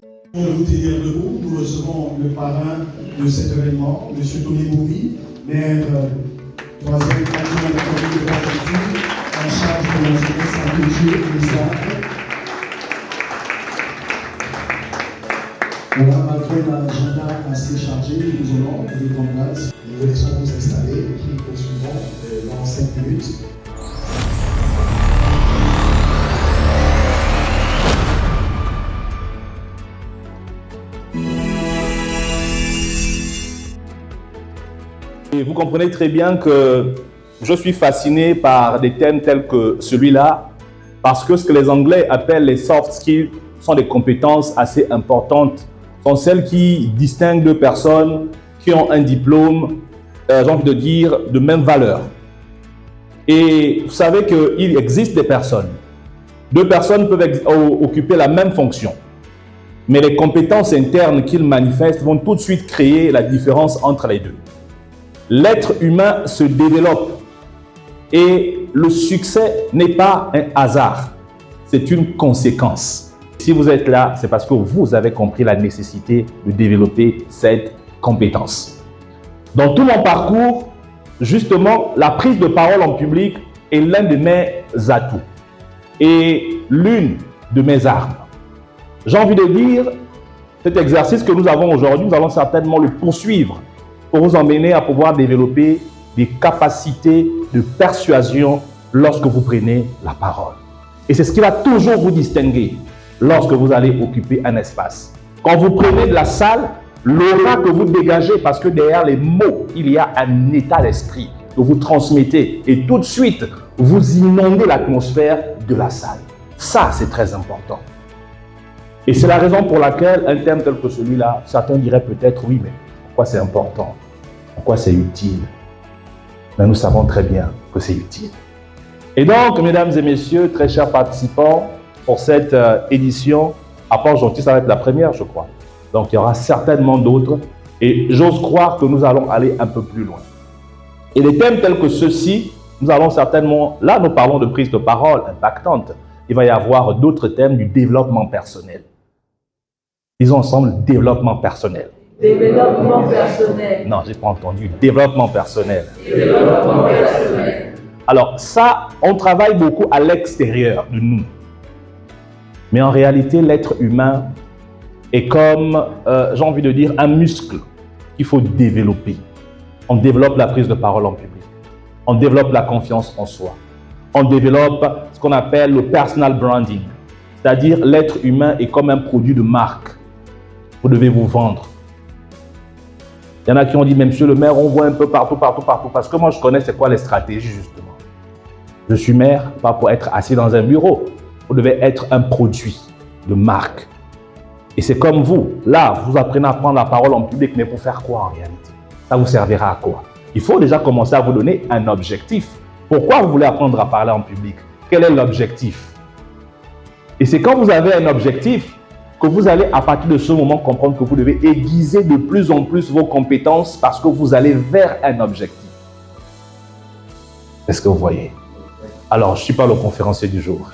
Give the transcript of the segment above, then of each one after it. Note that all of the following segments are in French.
Pour vous tenir debout, nous recevons le parrain de cet événement, M. Tony Bouri, maire troisième adjoint de la commune de Port-Gentil, en charge de la jeunesse, la culture et les arts. Voilà, malgré un agenda assez chargé, nous allons vous en place. Nous laissons vous installer et puis poursuivons dans 5 minutes. Et vous comprenez très bien que je suis fasciné par des thèmes tels que celui-là, parce que ce que les Anglais appellent les soft skills sont des compétences assez importantes, sont celles qui distinguent deux personnes qui ont un diplôme, j'ai envie de dire, de même valeur. Et vous savez qu'il existe des personnes. Deux personnes peuvent occuper la même fonction, mais les compétences internes qu'ils manifestent vont tout de suite créer la différence entre les deux. L'être humain se développe et le succès n'est pas un hasard, c'est une conséquence. Si vous êtes là, c'est parce que vous avez compris la nécessité de développer cette compétence. Dans tout mon parcours, justement, la prise de parole en public est l'un de mes atouts et l'une de mes armes. J'ai envie de dire, cet exercice que nous avons aujourd'hui, nous allons certainement le poursuivre pour vous emmener à pouvoir développer des capacités de persuasion lorsque vous prenez la parole. Et c'est ce qui va toujours vous distinguer lorsque vous allez occuper un espace. Quand vous prenez de la salle, l'aura que vous dégagez, parce que derrière les mots, il y a un état d'esprit que vous transmettez et tout de suite, vous inondez l'atmosphère de la salle. Ça, c'est très important. Et c'est la raison pour laquelle un thème tel que celui-là, certains diraient peut-être oui, mais pourquoi c'est important? Pourquoi c'est utile? Mais nous savons très bien que c'est utile. Et donc, mesdames et messieurs, très chers participants, pour cette édition, à Port-Gentil, ça va être la première, je crois. Donc, il y aura certainement d'autres. Et j'ose croire que nous allons aller un peu plus loin. Et les thèmes tels que ceux-ci, nous allons certainement, là, nous parlons de prise de parole impactante. Il va y avoir d'autres thèmes du développement personnel. Disons ensemble, développement personnel. Développement personnel. Non, j'ai pas entendu. Développement personnel. Développement personnel. Alors ça, on travaille beaucoup à l'extérieur de nous. Mais en réalité, l'être humain est comme, j'ai envie de dire, un muscle qu'il faut développer. On développe la prise de parole en public. On développe la confiance en soi. On développe ce qu'on appelle le personal branding. C'est-à-dire, l'être humain est comme un produit de marque. Vous devez vous vendre. Il y en a qui ont dit, mais monsieur le maire, on voit un peu partout. Parce que moi, je connais c'est quoi les stratégies, justement. Je suis maire, pas pour être assis dans un bureau. Vous devez être un produit de marque. Et c'est comme vous. Là, vous apprenez à prendre la parole en public, mais pour faire quoi en réalité? Ça vous servira à quoi? Il faut déjà commencer à vous donner un objectif. Pourquoi vous voulez apprendre à parler en public? Quel est l'objectif? Et c'est quand vous avez un objectif que vous allez, à partir de ce moment, comprendre que vous devez aiguiser de plus en plus vos compétences parce que vous allez vers un objectif. Est-ce que vous voyez? Alors, je ne suis pas le conférencier du jour.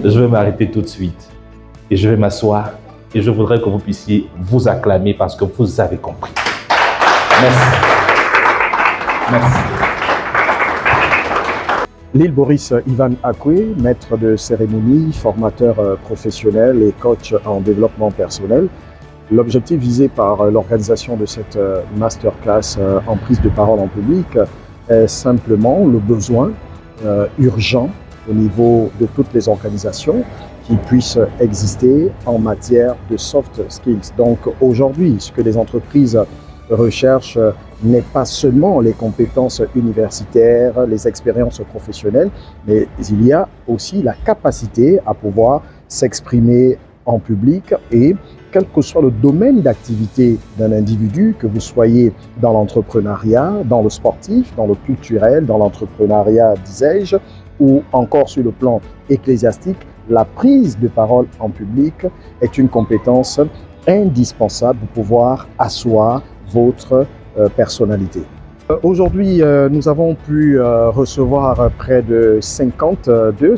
Je vais m'arrêter tout de suite et je vais m'asseoir et je voudrais que vous puissiez vous acclamer parce que vous avez compris. Merci. Merci. L'île Boris Ivan Akwe, maître de cérémonie, formateur professionnel et coach en développement personnel. L'objectif visé par l'organisation de cette masterclass en prise de parole en public est simplement le besoin urgent au niveau de toutes les organisations qui puissent exister en matière de soft skills. Donc aujourd'hui, ce que les entreprises recherchent n'est pas seulement les compétences universitaires, les expériences professionnelles, mais il y a aussi la capacité à pouvoir s'exprimer en public et quel que soit le domaine d'activité d'un individu, que vous soyez dans l'entrepreneuriat, dans le sportif, dans le culturel, dans l'entrepreneuriat, disais-je, ou encore sur le plan ecclésiastique, la prise de parole en public est une compétence indispensable pour pouvoir asseoir votre personnalité. Aujourd'hui, nous avons pu recevoir près de 52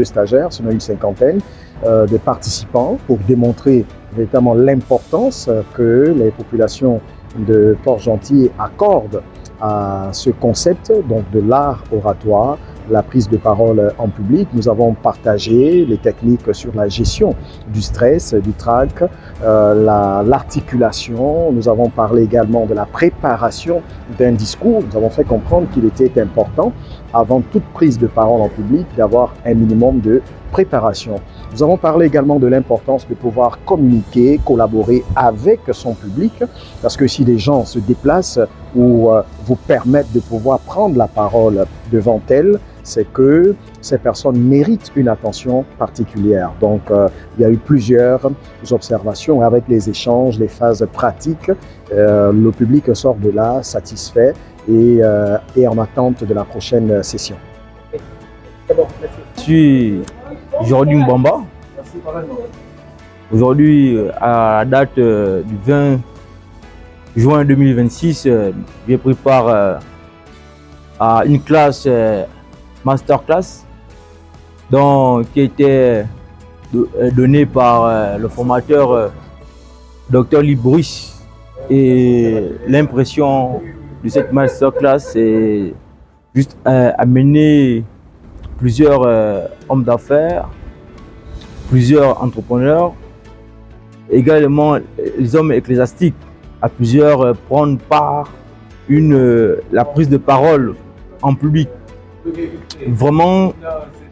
stagiaires, sinon une cinquantaine de participants pour démontrer véritablement l'importance que les populations de Port-Gentil accordent à ce concept donc de l'art oratoire, la prise de parole en public. Nous avons partagé les techniques sur la gestion du stress, du trac, l'articulation. Nous avons parlé également de la préparation d'un discours. Nous avons fait comprendre qu'il était important, avant toute prise de parole en public, d'avoir un minimum de préparation. Nous avons parlé également de l'importance de pouvoir communiquer, collaborer avec son public, parce que si les gens se déplacent ou vous permettent de pouvoir prendre la parole devant elles, c'est que ces personnes méritent une attention particulière. Donc, il y a eu plusieurs observations avec les échanges, les phases pratiques. Le public sort de là satisfait et en attente de la prochaine session. Je suis Jordi Mbamba. Aujourd'hui, à la date du 20 juin 2026, je prépare à une classe masterclass qui a été donnée par le formateur Dr Libris. Et l'impression de cette masterclass, c'est juste amener plusieurs hommes d'affaires, plusieurs entrepreneurs, également les hommes ecclésiastiques, à plusieurs prendre part la prise de parole en public. Vraiment,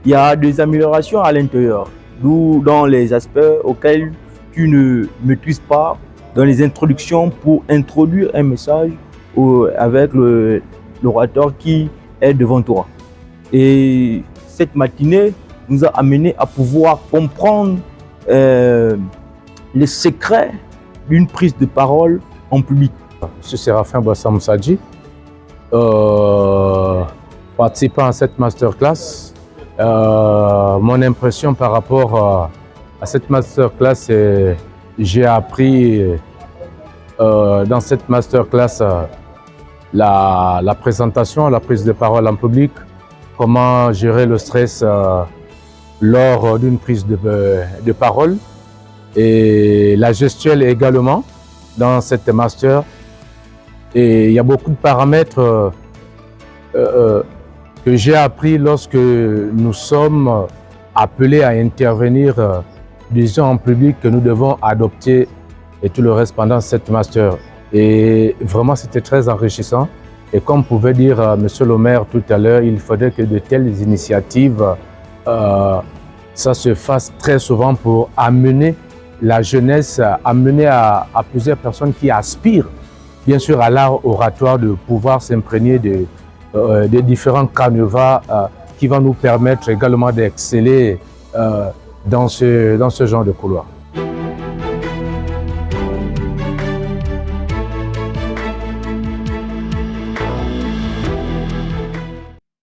il y a des améliorations à l'intérieur, d'où dans les aspects auxquels tu ne maîtrises pas, dans les introductions pour introduire un message avec l'orateur qui est devant toi. Et cette matinée nous a amené à pouvoir comprendre les secrets d'une prise de parole en public. Je suis Séraphin Boissam Sadji, participant à cette masterclass. Mon impression par rapport à cette masterclass, c'est j'ai appris dans cette masterclass la présentation, la prise de parole en public, comment gérer le stress lors d'une prise de parole, et la gestuelle également dans cette master. Et il y a beaucoup de paramètres que j'ai appris lorsque nous sommes appelés à intervenir, disons en public, que nous devons adopter et tout le reste pendant cette master. Et vraiment, c'était très enrichissant. Et comme pouvait dire Monsieur le maire tout à l'heure, il faudrait que de telles initiatives, ça se fasse très souvent pour amener la jeunesse, amener à plusieurs personnes qui aspirent, bien sûr, à l'art oratoire, de pouvoir s'imprégner des différents canevas qui vont nous permettre également d'exceller dans ce genre de couloir.